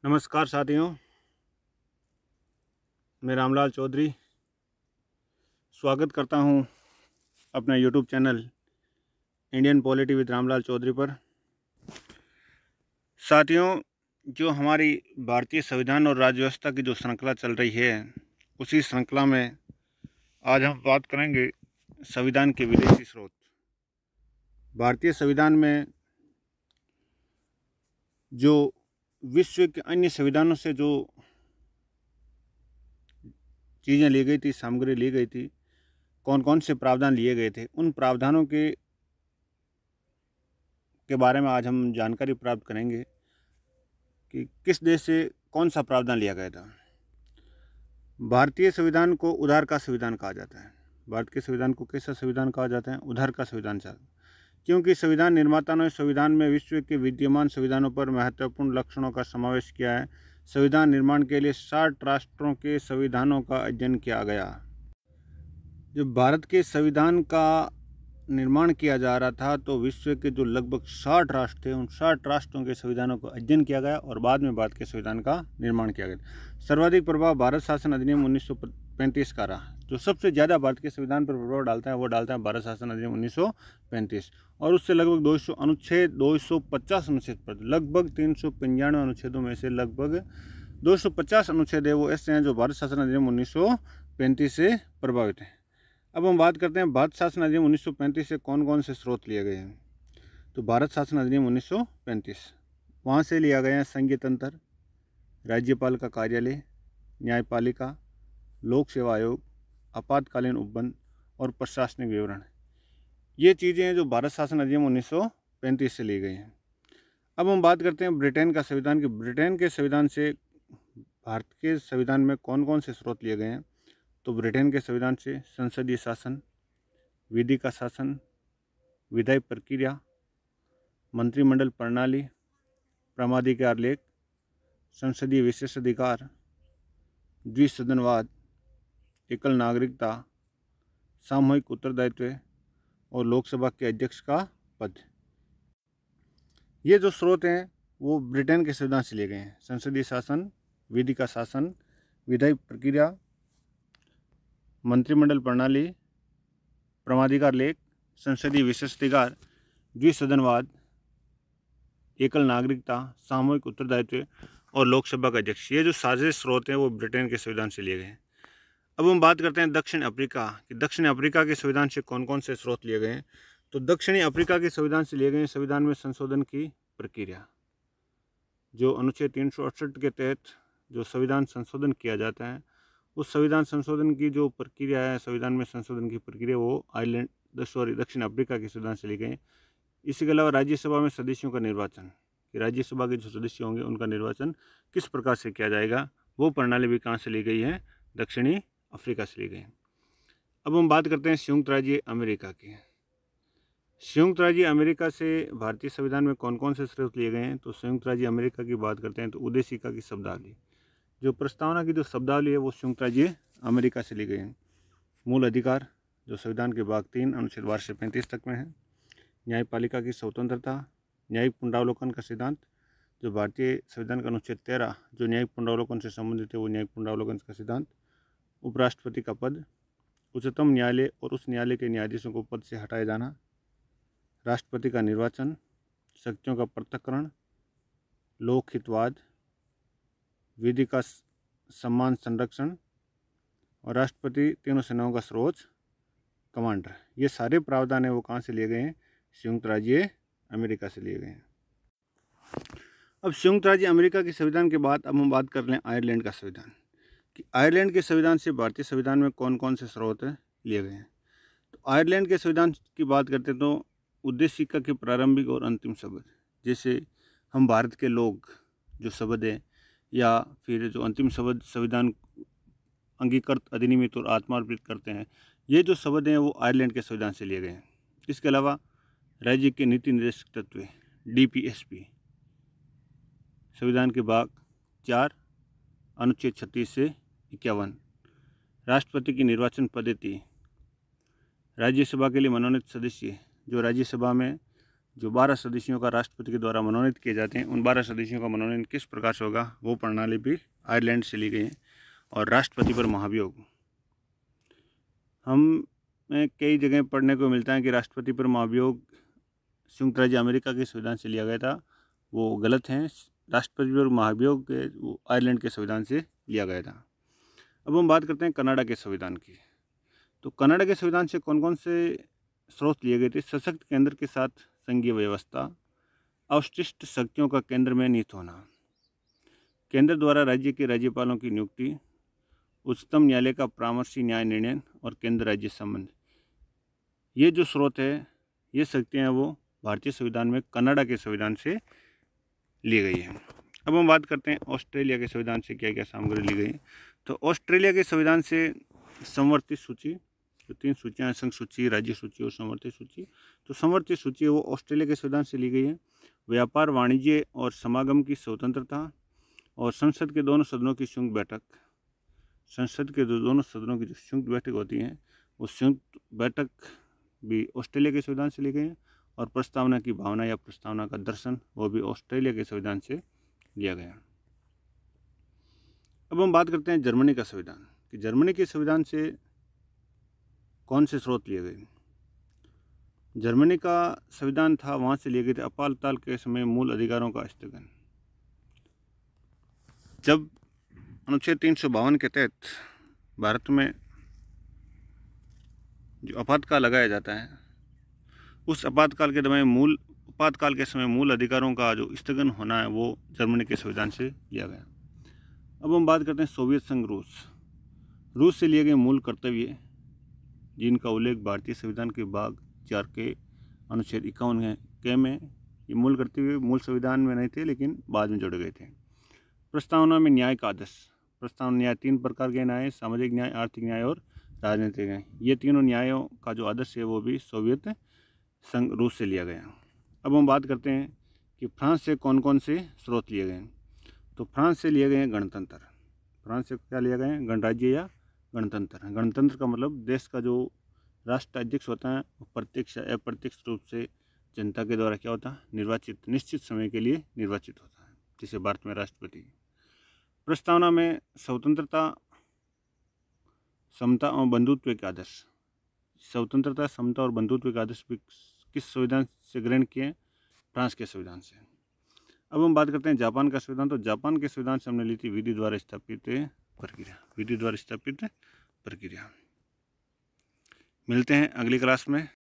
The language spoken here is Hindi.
नमस्कार साथियों, मैं रामलाल चौधरी स्वागत करता हूं अपने YouTube channel Indian polity with Ramlal Chaudhary पर। साथियों, जो हमारी भारतीय संविधान और राज्य व्यवस्था की जो श्रृंखला चल रही है, उसी श्रृंखला में आज हम बात करेंगे संविधान के विदेशी स्रोत। भारतीय संविधान में जो विश्व के अन्य संविधानों से जो चीज़ें ली गई थी, सामग्री ली गई थी, कौन कौन से प्रावधान लिए गए थे, उन प्रावधानों के बारे में आज हम जानकारी प्राप्त करेंगे कि किस देश से कौन सा प्रावधान लिया गया था। भारतीय संविधान को उधार का संविधान कहा जाता है। भारत के संविधान को कैसा संविधान कहा जाता है? उधार का संविधान, क्योंकि संविधान निर्माता ने संविधान में विश्व के विद्यमान संविधानों पर महत्वपूर्ण लक्षणों का समावेश किया है। संविधान निर्माण के लिए 60 राष्ट्रों के संविधानों का अध्ययन किया गया। जब भारत के संविधान का निर्माण किया जा रहा था तो विश्व के जो लगभग 60 राष्ट्र थे, उन 60 राष्ट्रों के संविधानों का अध्ययन किया गया और बाद में भारत के संविधान का निर्माण किया गया। सर्वाधिक प्रभाव भारत शासन अधिनियम 1935 का रहा। जो सबसे ज़्यादा भारत के संविधान पर प्रभाव डालता है वो डालता है भारत शासन अधिनियम 1935, और उससे लगभग 250 अनुच्छेद पर, लगभग 395 अनुच्छेदों में से लगभग 250 अनुच्छेद है वो ऐसे हैं जो भारत शासन अधिनियम 1935 से प्रभावित हैं। अब हम बात करते हैं भारत शासन अधिनियम 1935 से कौन कौन से स्रोत लिए गए हैं। तो भारत शासन अधिनियम 1935, वहाँ से लिया गया है संघीय तंत्र, राज्यपाल का कार्यालय, न्यायपालिका, लोक सेवा आयोग, आपातकालीन उपबंध और प्रशासनिक विवरण। ये चीज़ें हैं जो भारत शासन अधिनियम 1935 से ली गई हैं। अब हम बात करते हैं ब्रिटेन का संविधान की। ब्रिटेन के संविधान से भारत के संविधान में कौन कौन से स्रोत लिए गए हैं। तो ब्रिटेन के संविधान से संसदीय शासन, विधि का शासन, विधायी प्रक्रिया, मंत्रिमंडल प्रणाली, प्रामाधिकार लेख, संसदीय विशेषाधिकार, द्विसदनवाद, एकल नागरिकता, सामूहिक उत्तरदायित्व और लोकसभा के अध्यक्ष का पद। ये जो स्रोत हैं वो ब्रिटेन के संविधान से लिए गए हैं। संसदीय शासन, विधि का शासन, विधायी प्रक्रिया, मंत्रिमंडल प्रणाली, प्रामाधिकार लेख, संसदीय विशेषाधिकार, द्विसदनवाद, एकल नागरिकता, सामूहिक उत्तरदायित्व और लोकसभा का अध्यक्ष। ये जो सारे स्रोत हैं वो ब्रिटेन के संविधान से लिए गए हैं। अब हम बात करते हैं दक्षिण अफ्रीका कि दक्षिण अफ्रीका के संविधान से कौन कौन से स्रोत लिए गए हैं। तो दक्षिणी अफ्रीका के संविधान से लिए गए हैं संविधान में संशोधन की प्रक्रिया। जो अनुच्छेद 368 के तहत जो संविधान संशोधन किया जाता है, उस संविधान संशोधन की जो प्रक्रिया है, संविधान में संशोधन की प्रक्रिया, वो दक्षिण अफ्रीका के संविधान से ली गई। इसके अलावा राज्यसभा में सदस्यों का निर्वाचन, कि राज्यसभा के जो सदस्य होंगे उनका निर्वाचन किस प्रकार से किया जाएगा, वो प्रणाली भी कहाँ से ली गई है? दक्षिणी अफ्रीका से ली गई। अब हम बात करते हैं संयुक्त राज्य अमेरिका की। संयुक्त राज्य अमेरिका से भारतीय संविधान में कौन कौन से स्रोत लिए गए हैं। तो संयुक्त राज्य अमेरिका की बात करते हैं तो उद्देशिका की शब्दावली, जो प्रस्तावना की जो शब्दावली है वो संयुक्त राज्य अमेरिका से ली गई है। मूल अधिकार, जो संविधान के भाग 3 अनुच्छेद 12 से 35 तक में है। न्यायपालिका की स्वतंत्रता, न्यायिक पुनरावलोकन का सिद्धांत, जो भारतीय संविधान का अनुच्छेद 13 जो न्यायिक पुनरावलोकन से संबंधित है वो न्यायिक पुनरावलोकन का सिद्धांत। उपराष्ट्रपति का पद, उच्चतम न्यायालय और उस न्यायालय के न्यायाधीशों को पद से हटाया जाना, राष्ट्रपति का निर्वाचन, शक्तियों का पृथक्करण, लोकहितवाद, विधि का सम्मान संरक्षण और राष्ट्रपति तीनों सेनाओं का सर्वोच्च कमांडर। ये सारे प्रावधान है वो कहाँ से लिए गए हैं? संयुक्त राज्य अमेरिका से लिए गए हैं। अब संयुक्त राज्य अमेरिका के संविधान के बाद अब हम बात कर लें आयरलैंड का संविधान कि आयरलैंड के संविधान से भारतीय संविधान में कौन कौन से स्रोत लिए गए हैं। तो आयरलैंड के संविधान की बात करते हैं तो उद्देशिका के प्रारंभिक और अंतिम शब्द, जैसे हम भारत के लोग जो शब्द है या फिर जो अंतिम शब्द संविधान अंगीकृत, अधिनियमित और आत्मार्पित करते हैं, ये जो शब्द हैं वो आयरलैंड के संविधान से लिए गए हैं। इसके अलावा राज्य के नीति निर्देशक तत्व DPSP, संविधान के भाग 4 अनुच्छेद 36 से 51, राष्ट्रपति की निर्वाचन पद्धति, राज्यसभा के लिए मनोनीत सदस्य जो राज्यसभा में जो 12 सदस्यों का राष्ट्रपति के द्वारा मनोनीत किए जाते हैं, उन 12 सदस्यों का मनोनयन किस प्रकार से होगा, वो प्रणाली भी आयरलैंड से ली गई है। और राष्ट्रपति पर महाभियोग, हमें कई जगह पढ़ने को मिलता है कि राष्ट्रपति पर महाभियोग संयुक्त राज्य अमेरिका के संविधान से लिया गया था, वो गलत है। राष्ट्रपति पर महाभियोग वो आयरलैंड के संविधान से लिया गया था। अब हम बात करते हैं कनाडा के संविधान की। तो कनाडा के संविधान से कौन कौन से स्रोत लिए गए थे? सशक्त केंद्र के साथ संघीय व्यवस्था, अवशिष्ट शक्तियों का केंद्र में निहित होना, केंद्र द्वारा राज्य के राज्यपालों की नियुक्ति, उच्चतम न्यायालय का परामर्शी न्याय निर्णय और केंद्र राज्य संबंध। ये जो स्रोत है, ये शक्तियाँ वो भारतीय संविधान में कनाडा के संविधान से ली गई है। अब हम बात करते हैं ऑस्ट्रेलिया के संविधान से क्या क्या सामग्री ली गई है। तो ऑस्ट्रेलिया के संविधान से संवर्धित सूची, जो 3 सूचियाँ, संघ सूची, राज्य सूची और संवर्धित सूची, तो संवर्धित सूची है वो ऑस्ट्रेलिया के संविधान से ली गई है। व्यापार, वाणिज्य और समागम की स्वतंत्रता, और संसद के दोनों सदनों की संयुक्त बैठक, संसद के दोनों सदनों की जो संयुक्त बैठक होती है, वो संयुक्त बैठक भी ऑस्ट्रेलिया के संविधान से ली गई है। और प्रस्तावना की भावना या प्रस्तावना का दर्शन, वो भी ऑस्ट्रेलिया के संविधान से लिया गया। अब हम बात करते हैं जर्मनी का संविधान, कि जर्मनी के संविधान से कौन से स्रोत लिए गए। जर्मनी का संविधान था, वहाँ से लिए गए थे अपालताल के समय मूल अधिकारों का स्थगन। जब अनुच्छेद 352 के तहत भारत में जो आपातकाल लगाया जाता है, उस आपातकाल के समय मूल अधिकारों का जो स्थगन होना है, वो जर्मनी के संविधान से लिया गया। अब हम बात करते हैं सोवियत संघ रूस से लिए गए मूल कर्तव्य, जिनका उल्लेख भारतीय संविधान के भाग 4 के अनुच्छेद 51 के में। ये मूल कर्तव्य मूल संविधान में नहीं थे, लेकिन बाद में जोड़े गए थे। प्रस्तावना में न्याय का आदर्श, प्रस्तावना न्याय 3 प्रकार के न्याय, सामाजिक न्याय, आर्थिक न्याय और राजनीतिक न्याय। ये तीनों न्यायों का जो आदर्श है, वो भी सोवियत संघ रूस से लिया गया। अब हम बात करते हैं कि फ्रांस से कौन कौन से स्रोत लिए गए। तो फ्रांस से लिए गए हैं गणतंत्र। फ्रांस से क्या लिया गया है? गणराज्य या गणतंत्र। गणतंत्र का मतलब देश का जो राष्ट्राध्यक्ष होता है, वो प्रत्यक्ष या अप्रत्यक्ष रूप से जनता के द्वारा क्या होता है? निर्वाचित, निश्चित समय के लिए निर्वाचित होता है, जिसे भारत में राष्ट्रपति। प्रस्तावना में स्वतंत्रता, समता और बंधुत्व के आदर्श। स्वतंत्रता, समता और बंधुत्व के आदर्श भी किस संविधान से ग्रहण किए? फ्रांस के संविधान से। अब हम बात करते हैं जापान का संविधान। तो जापान के संविधान से हमने ली थी विधि द्वारा स्थापित प्रक्रिया, विधि द्वारा स्थापित प्रक्रिया। मिलते हैं अगली क्लास में।